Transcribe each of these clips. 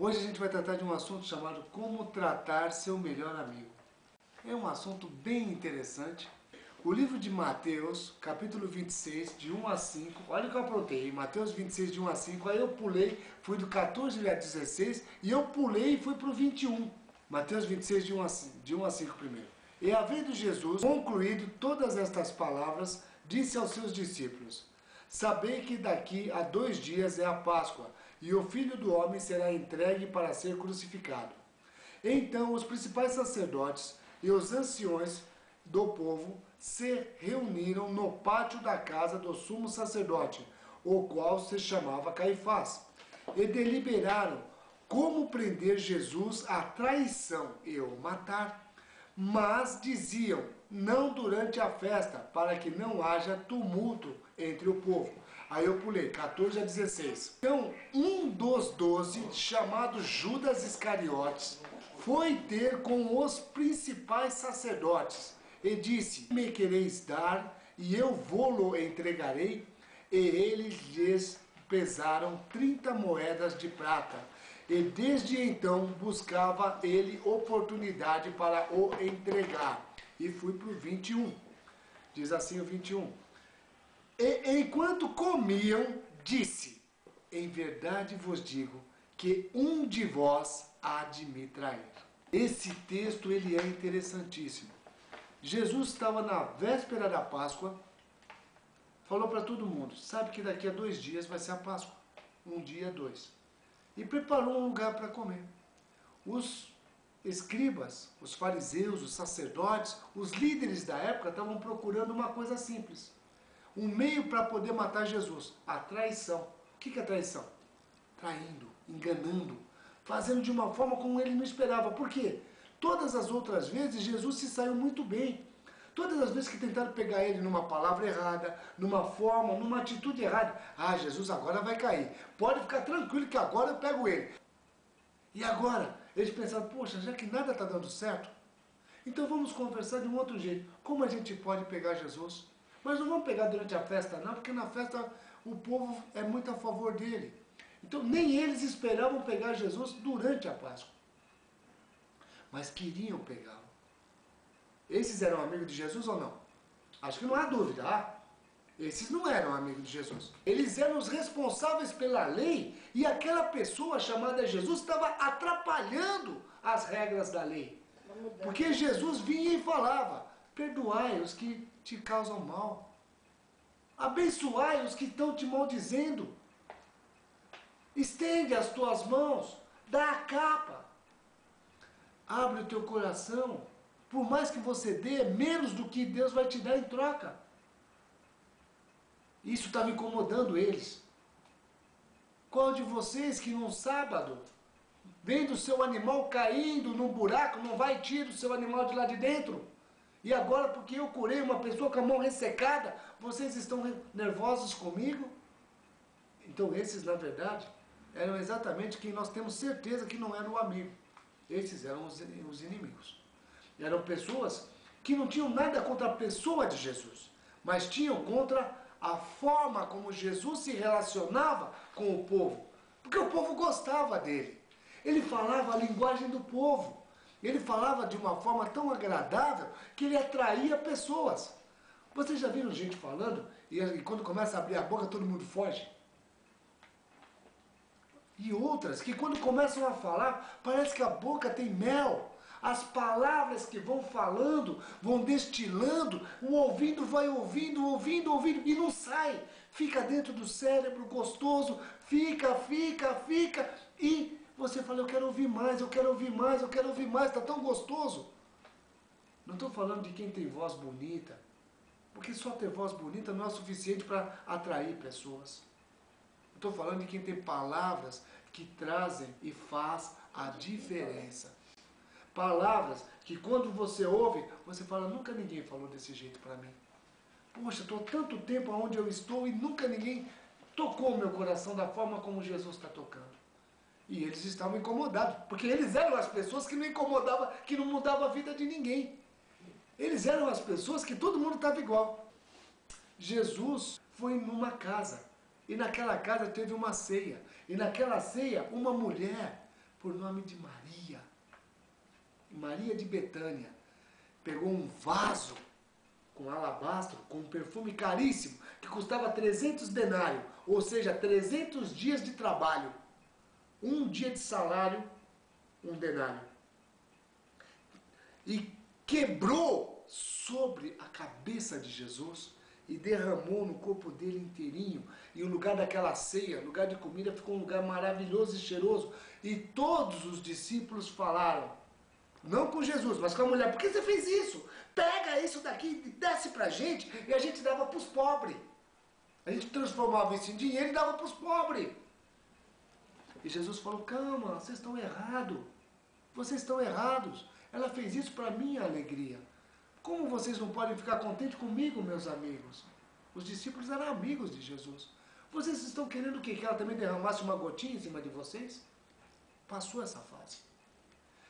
Hoje a gente vai tratar de um assunto chamado Como Tratar Seu Melhor Amigo. É um assunto bem interessante. O livro de Mateus, capítulo 26, de 1 a 5, olha o que eu aprontei, Mateus 26, de 1 a 5, aí eu pulei, fui do 14 a 16, e eu pulei e fui para o 21. Mateus 26, de 1 a 5 primeiro. E havendo Jesus concluído todas estas palavras, disse aos seus discípulos: Sabei que daqui a 2 dias é a Páscoa, e o Filho do Homem será entregue para ser crucificado. Então os principais sacerdotes e os anciões do povo se reuniram no pátio da casa do sumo sacerdote, o qual se chamava Caifás, e deliberaram como prender Jesus à traição e o matar. Mas diziam, não durante a festa, para que não haja tumulto entre o povo. Aí eu pulei, 14 a 16. Então, um dos 12, chamado Judas Iscariotes, foi ter com os principais sacerdotes e disse: Me quereis dar, e eu vô-lo entregarei? E eles lhes pesaram 30 moedas de prata. E desde então buscava ele oportunidade para o entregar. E fui para o 21. Diz assim o 21. E enquanto comiam, disse: Em verdade vos digo que um de vós há de me trair. Esse texto ele é interessantíssimo. Jesus estava na véspera da Páscoa, falou para todo mundo: sabe que daqui a 2 dias vai ser a Páscoa. 1 dia, 2. E preparou um lugar para comer. Os escribas, os fariseus, os sacerdotes, os líderes da época estavam procurando uma coisa simples. Um meio para poder matar Jesus. A traição. O que é traição? Traindo, enganando, fazendo de uma forma como ele não esperava. Por quê? Todas as outras vezes Jesus se saiu muito bem. Todas as vezes que tentaram pegar ele numa palavra errada, numa forma, numa atitude errada, Jesus agora vai cair. Pode ficar tranquilo que agora eu pego ele. E agora? Eles pensaram, poxa, já que nada está dando certo, então vamos conversar de um outro jeito. Como a gente pode pegar Jesus? Mas não vamos pegar durante a festa não, porque na festa o povo é muito a favor dele. Então nem eles esperavam pegar Jesus durante a Páscoa. Mas queriam pegá-lo. Esses eram amigos de Jesus ou não? Acho que não há dúvida. Esses não eram amigos de Jesus. Eles eram os responsáveis pela lei e aquela pessoa chamada Jesus estava atrapalhando as regras da lei. Porque Jesus vinha e falava: perdoai os que te causam mal. Abençoai os que estão te maldizendo. Estende as tuas mãos. Dá a capa. Abre o teu coração. Por mais que você dê, menos do que Deus vai te dar em troca. Isso estava incomodando eles. Qual de vocês que num sábado, vendo o seu animal caindo num buraco, não vai e tira o seu animal de lá de dentro? E agora, porque eu curei uma pessoa com a mão ressecada, vocês estão nervosos comigo? Então esses, na verdade, eram exatamente quem nós temos certeza que não eram o amigo. Esses eram os inimigos. Eram pessoas que não tinham nada contra a pessoa de Jesus, mas tinham contra a forma como Jesus se relacionava com o povo. Porque o povo gostava dele. Ele falava a linguagem do povo. Ele falava de uma forma tão agradável que ele atraía pessoas. Vocês já viram gente falando e quando começa a abrir a boca todo mundo foge? E outras que quando começam a falar, parece que a boca tem mel. As palavras que vão falando, vão destilando, o ouvido vai ouvindo, e não sai. Fica dentro do cérebro, gostoso, fica, e você fala: eu quero ouvir mais, está tão gostoso. Não estou falando de quem tem voz bonita, porque só ter voz bonita não é o suficiente para atrair pessoas. Estou falando de quem tem palavras que trazem e faz a diferença. Palavras que quando você ouve, você fala: nunca ninguém falou desse jeito para mim. Poxa, estou tanto tempo onde eu estou e nunca ninguém tocou o meu coração da forma como Jesus está tocando. E eles estavam incomodados, porque eles eram as pessoas que não incomodavam, que não mudavam a vida de ninguém. Eles eram as pessoas que todo mundo estava igual. Jesus foi numa casa, e naquela casa teve uma ceia. E naquela ceia, uma mulher por nome de Maria. Maria de Betânia pegou um vaso com alabastro, com um perfume caríssimo, que custava 300 denários, ou seja, 300 dias de trabalho. Um dia de salário, um denário. E quebrou sobre a cabeça de Jesus e derramou no corpo dele inteirinho. E o lugar daquela ceia, lugar de comida, ficou um lugar maravilhoso e cheiroso. E todos os discípulos falaram, não com Jesus, mas com a mulher, por que você fez isso? Pega isso daqui e desce pra gente, e a gente dava pros pobres. A gente transformava isso em dinheiro e dava pros pobres. E Jesus falou, calma, vocês estão errados. Vocês estão errados. Ela fez isso para minha alegria. Como vocês não podem ficar contentes comigo, meus amigos? Os discípulos eram amigos de Jesus. Vocês estão querendo o quê? Que ela também derramasse uma gotinha em cima de vocês? Passou essa fase.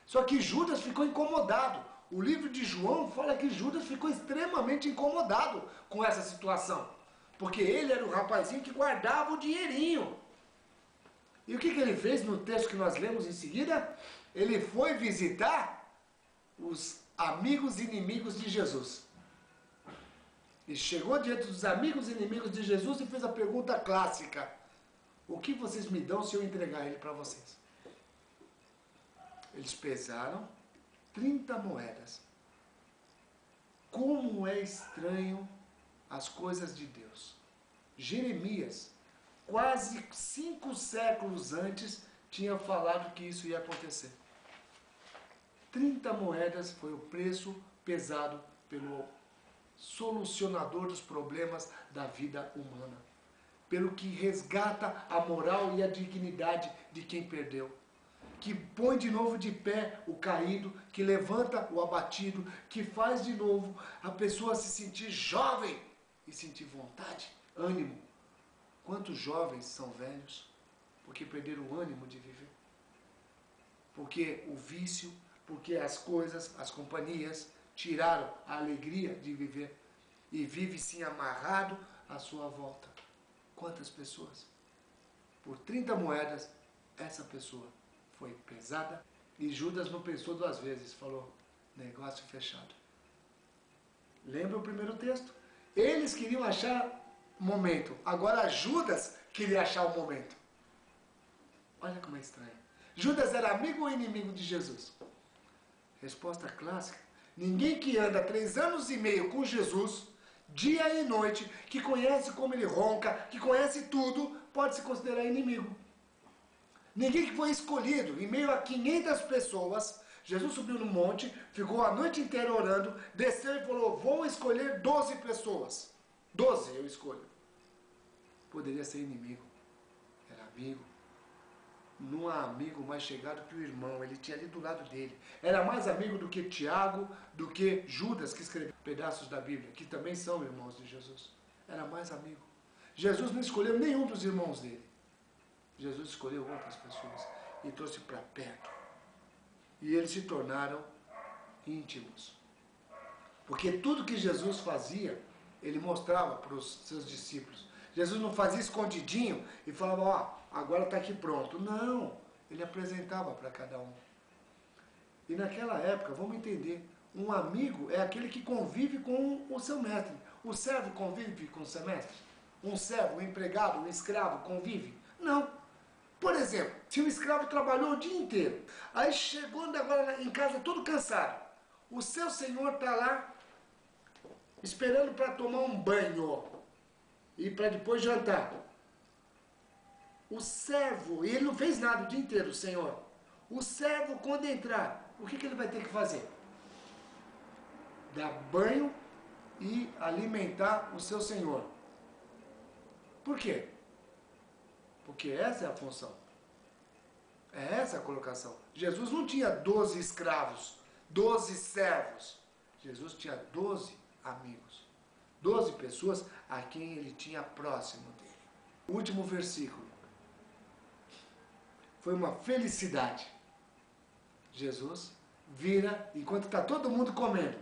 Só que Judas ficou incomodado. O livro de João fala que Judas ficou extremamente incomodado com essa situação. Porque ele era o rapazinho que guardava o dinheirinho. E o que ele fez no texto que nós lemos em seguida? Ele foi visitar os amigos e inimigos de Jesus. E chegou diante dos amigos e inimigos de Jesus e fez a pergunta clássica. O que vocês me dão se eu entregar ele para vocês? Eles pesaram 30 moedas. Como é estranho as coisas de Deus. Jeremias, quase 5 séculos antes, tinha falado que isso ia acontecer. 30 moedas foi o preço pesado pelo solucionador dos problemas da vida humana. Pelo que resgata a moral e a dignidade de quem perdeu. Que põe de novo de pé o caído, que levanta o abatido, que faz de novo a pessoa se sentir jovem e sentir vontade, ânimo. Quantos jovens são velhos porque perderam o ânimo de viver? Porque o vício, porque as coisas, as companhias tiraram a alegria de viver e vive sim amarrado à sua volta. Quantas pessoas? Por 30 moedas, essa pessoa foi pesada e Judas não pensou 2 vezes, falou, negócio fechado. Lembra o primeiro texto? Eles queriam achar momento, agora Judas queria achar o momento. Olha como é estranho. Judas era amigo ou inimigo de Jesus? Resposta clássica. Ninguém que anda 3 anos e meio com Jesus, dia e noite, que conhece como ele ronca, que conhece tudo, pode se considerar inimigo. Ninguém que foi escolhido em meio a 500 pessoas. Jesus subiu no monte, ficou a noite inteira orando, desceu e falou, vou escolher 12 pessoas. 12 eu escolho. Poderia ser inimigo. Era amigo. Não há amigo mais chegado que o irmão. Ele tinha ali do lado dele. Era mais amigo do que Tiago, do que Judas, que escreveu pedaços da Bíblia, que também são irmãos de Jesus. Era mais amigo. Jesus não escolheu nenhum dos irmãos dele. Jesus escolheu outras pessoas e trouxe para perto. E eles se tornaram íntimos. Porque tudo que Jesus fazia, ele mostrava para os seus discípulos. Jesus não fazia escondidinho e falava, ó, agora está aqui pronto. Não, ele apresentava para cada um. E naquela época, vamos entender, um amigo é aquele que convive com o seu mestre. O servo convive com o seu mestre? Um servo, um empregado, um escravo convive? Não. Por exemplo, se um escravo trabalhou o dia inteiro, aí chegou agora em casa todo cansado, o seu senhor está lá esperando para tomar um banho e para depois jantar. O servo, ele não fez nada o dia inteiro, o senhor. O servo, quando entrar, o que ele vai ter que fazer? Dar banho e alimentar o seu senhor. Por quê? Porque essa é a função. É essa a colocação. Jesus não tinha 12 escravos, 12 servos. Jesus tinha 12 amigos. 12 pessoas a quem ele tinha próximo dele. O último versículo. Foi uma felicidade. Jesus vira, enquanto está todo mundo comendo,